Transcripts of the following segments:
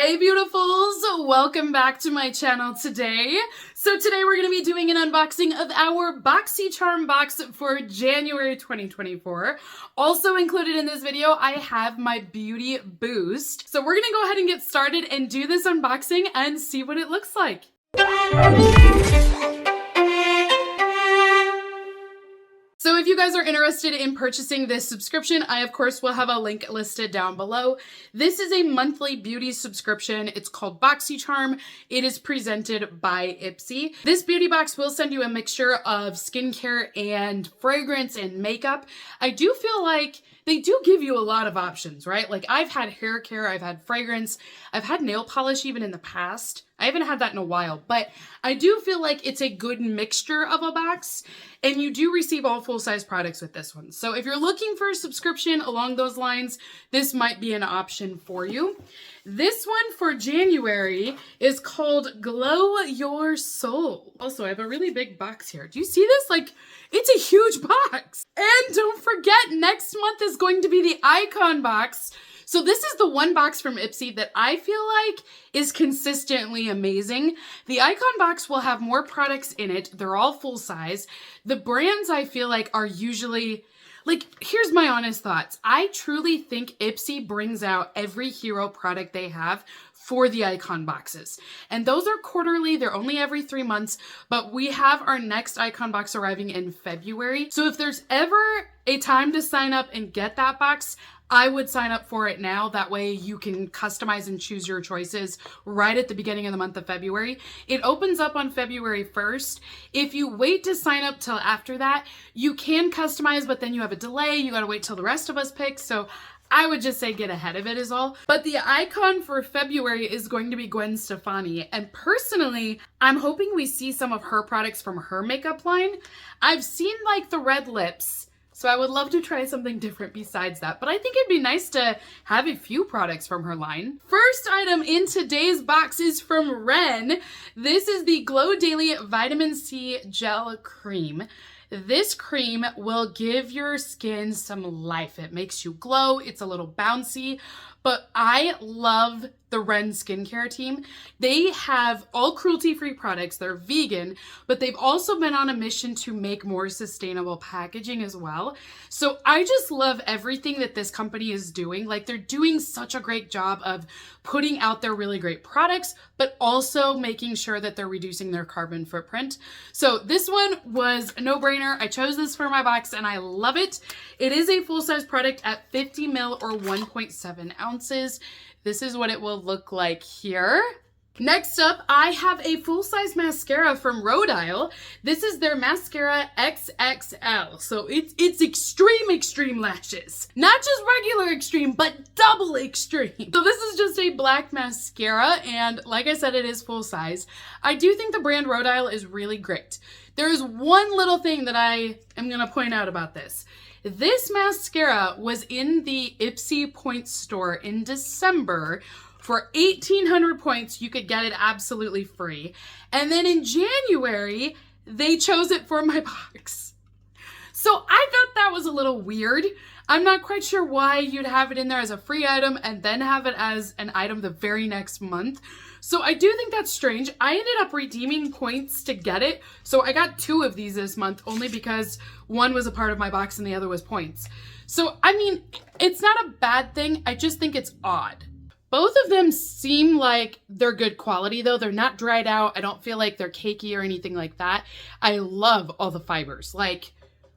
Hey beautifuls, welcome back to my channel today. So today we're going to be doing an unboxing of our Boxycharm box for January 2024. Also included in this video, I have my beauty boost. So we're going to go ahead and get started and do this unboxing and see what it looks like. So if you guys are interested in purchasing this subscription, I of course will have a link listed down below. This is a monthly beauty subscription. It's called Boxycharm. It is presented by Ipsy. This beauty box will send you a mixture of skincare and fragrance and makeup. I do feel like they do give you a lot of options, right? Like I've had hair care, I've had fragrance, I've had nail polish even in the past. I haven't had that in a while, but I do feel like it's a good mixture of a box, and you do receive all full-size products with this one. So if you're looking for a subscription along those lines, this might be an option for you. This one for January is called Glow Your Soul. Also, I have a really big box here. Do you see this? Like, it's a huge box. And don't forget, next month is going to be the Icon box. So this is the one box from Ipsy that I feel like is consistently amazing. The Icon box will have more products in it. They're all full size. The brands I feel like are usually, like, here's my honest thoughts. I truly think Ipsy brings out every hero product they have for the Icon boxes. And those are quarterly, they're only every 3 months, but we have our next Icon box arriving in February. So if there's ever a time to sign up and get that box, I would sign up for it now. That way you can customize and choose your choices right at the beginning of the month of February. It opens up on February 1st. If you wait to sign up till after that, you can customize, but then you have a delay. You gotta wait till the rest of us pick. So I would just say get ahead of it is all. But the icon for February is going to be Gwen Stefani. And personally, I'm hoping we see some of her products from her makeup line. I've seen like the red lips, so I would love to try something different besides that. But I think it'd be nice to have a few products from her line. First item in today's box is from Ren. This is the Glow Daily Vitamin C Gel Cream. This cream will give your skin some life. It makes you glow. It's a little bouncy, but I love the Ren Skincare team. They have all cruelty-free products. They're vegan, but they've also been on a mission to make more sustainable packaging as well. So I just love everything that this company is doing. Like, they're doing such a great job of putting out their really great products, but also making sure that they're reducing their carbon footprint. So this one was a no-brainer. I chose this for my box and I love it. It is a full-size product at 50 ml or 1.7 ounces. This is what it will look like here. Next up, I have a full-size mascara from Rodial. This is their Mascara XXL. So it's extreme lashes. Not just regular extreme, but double extreme. So this is just a black mascara, and like I said, it is full size. I do think the brand Rodial is really great. There is one little thing that I am gonna point out about this. This mascara was in the Ipsy Points store in December. For 1,800 points, you could get it absolutely free. And then in January, they chose it for my box. So I thought that was a little weird. I'm not quite sure why you'd have it in there as a free item and then have it as an item the very next month. So I do think that's strange. I ended up redeeming points to get it. So I got 2 of these this month only because one was a part of my box and the other was points. So, I mean, it's not a bad thing. I just think it's odd. Both of them seem like they're good quality though. They're not dried out. I don't feel like they're cakey or anything like that. I love all the fibers. Like,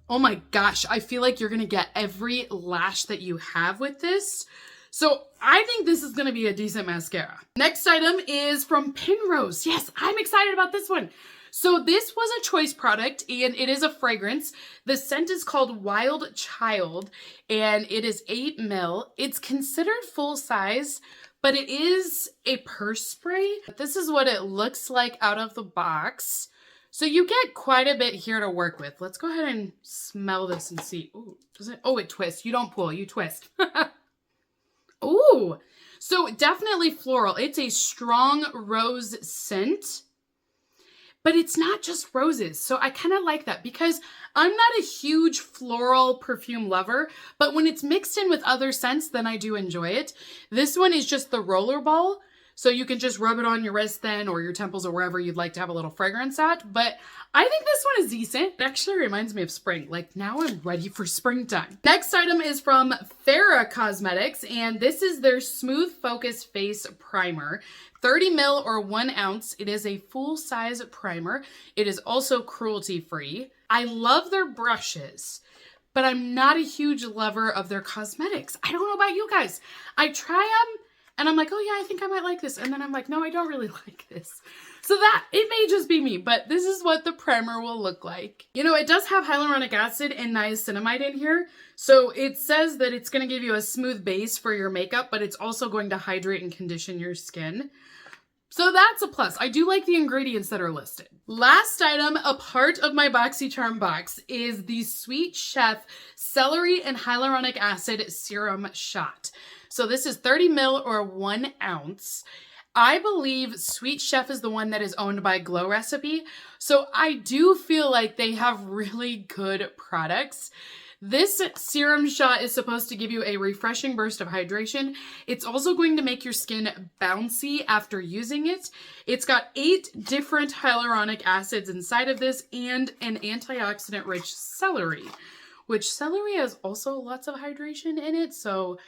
oh my gosh, I feel like you're gonna get every lash that you have with this. So I think this is gonna be a decent mascara. Next item is from Pinrose. Yes, I'm excited about this one. So this was a choice product and it is a fragrance. The scent is called Wild Child and it is 8 ml. It's considered full size, but it is a purse spray. This is what it looks like out of the box. So you get quite a bit here to work with. Let's go ahead and smell this and see. Ooh, does it? Oh, it twists. You don't pull, you twist. Ooh, so definitely floral. It's a strong rose scent, but it's not just roses. So I kind of like that because I'm not a huge floral perfume lover, but when it's mixed in with other scents, then I do enjoy it. This one is just the rollerball. So you can just rub it on your wrist then, or your temples, or wherever you'd like to have a little fragrance at. But I think this one is decent. It actually reminds me of spring. Like, now I'm ready for springtime. Next item is from Farah Cosmetics, and this is their Smooth Focus Face Primer. 30 ml or 1 ounce. It is a full-size primer. It is also cruelty-free. I love their brushes, but I'm not a huge lover of their cosmetics. I don't know about you guys. I try them, and I'm like, oh yeah, I think I might like this. And then I'm like, no, I don't really like this. So that, it may just be me, but this is what the primer will look like. You know, it does have hyaluronic acid and niacinamide in here. So it says that it's going to give you a smooth base for your makeup, but it's also going to hydrate and condition your skin. So that's a plus. I do like the ingredients that are listed. Last item, a part of my Boxycharm box, is the Sweet Chef Celery and Hyaluronic Acid Serum Shot. So this is 30 ml or 1 ounce. I believe Sweet Chef is the one that is owned by Glow Recipe. So I do feel like they have really good products. This serum shot is supposed to give you a refreshing burst of hydration. It's also going to make your skin bouncy after using it. It's got 8 different hyaluronic acids inside of this and an antioxidant-rich celery, which celery has also lots of hydration in it. So,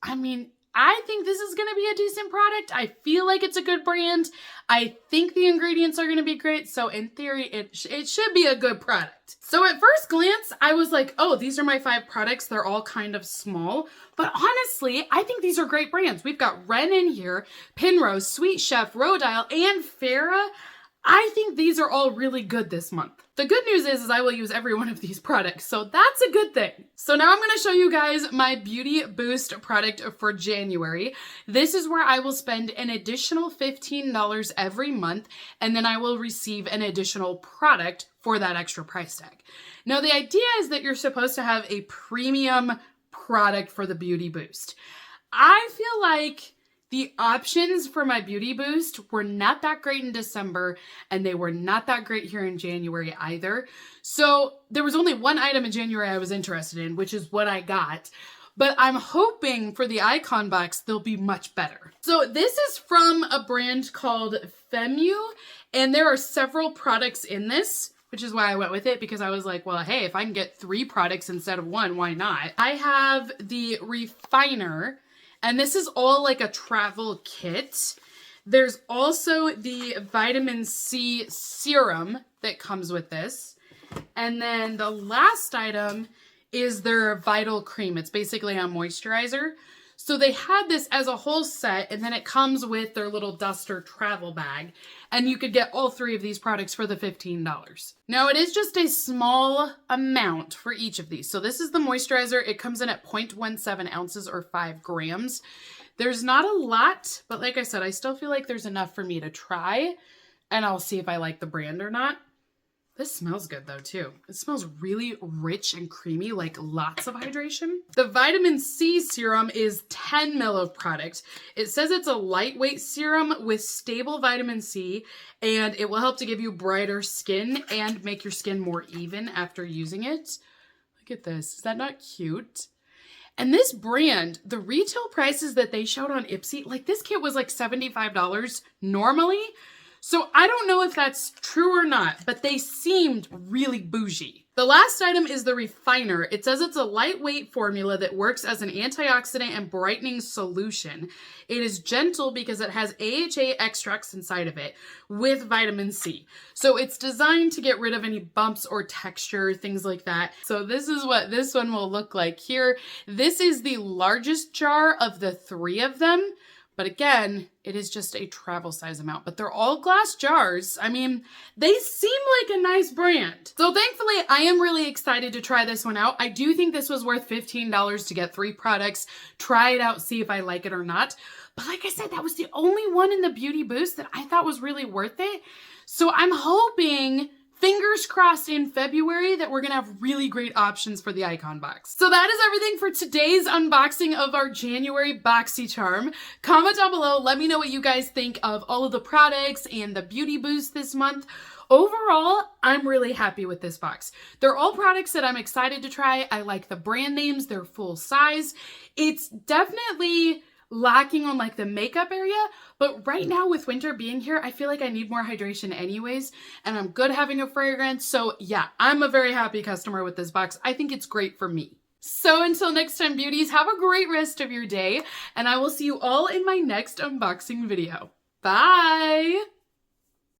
I mean, I think this is going to be a decent product. I feel like it's a good brand. I think the ingredients are going to be great. So in theory, it should be a good product. So at first glance, I was like, oh, these are my 5 products. They're all kind of small. But honestly, I think these are great brands. We've got Ren in here, Pinrose, Sweet Chef, Rodial, and Farah. I think these are all really good this month. The good news is I will use every one of these products, so that's a good thing. So now I'm going to show you guys my Beauty Boost product for January. This is where I will spend an additional $15 every month, and then I will receive an additional product for that extra price tag. Now the idea is that you're supposed to have a premium product for the Beauty Boost. I feel like the options for my Beauty Boost were not that great in December, and they were not that great here in January either. So there was only one item in January I was interested in, which is what I got. But I'm hoping for the Icon box, they'll be much better. So this is from a brand called Femu, and there are several products in this, which is why I went with it, because I was like, well, hey, if I can get 3 products instead of 1, why not? I have the Refiner, and this is all like a travel kit. There's also the vitamin C serum that comes with this. And then the last item is their Vital Cream. It's basically a moisturizer. So they had this as a whole set, and then it comes with their little duster travel bag. And you could get all 3 of these products for the $15. Now it is just a small amount for each of these. So this is the moisturizer. It comes in at 0.17 ounces or 5 grams. There's not a lot, but like I said, I still feel like there's enough for me to try, and I'll see if I like the brand or not. This smells good though too. It smells really rich and creamy, like lots of hydration. The vitamin C serum is 10 ml of product. It says it's a lightweight serum with stable vitamin C, and it will help to give you brighter skin and make your skin more even after using it. Look at this. Is that not cute? And this brand, the retail prices that they showed on Ipsy, like this kit was like $75 normally. So I don't know if that's true or not, but they seemed really bougie. The last item is the Refiner. It says it's a lightweight formula that works as an antioxidant and brightening solution. It is gentle because it has AHA extracts inside of it with vitamin C. So it's designed to get rid of any bumps or texture, things like that. So this is what this one will look like here. This is the largest jar of the 3 of them. But again, it is just a travel size amount, but they're all glass jars. I mean, they seem like a nice brand. So thankfully, I am really excited to try this one out. I do think this was worth $15 to get 3 products, try it out, see if I like it or not. But like I said, that was the only one in the Beauty Boost that I thought was really worth it. So I'm hoping, fingers crossed, in February that we're gonna have really great options for the Icon box. So that is everything for today's unboxing of our January Boxycharm. Comment down below, let me know what you guys think of all of the products and the Beauty Boost this month. Overall, I'm really happy with this box. They're all products that I'm excited to try. I like the brand names, they're full size. It's definitely lacking on like the makeup area, but right now with winter being here, I feel like I need more hydration anyways, and I'm good having a fragrance. So yeah, I'm a very happy customer with this box. I think it's great for me. So until next time, beauties, have a great rest of your day, and I will see you all in my next unboxing video. Bye!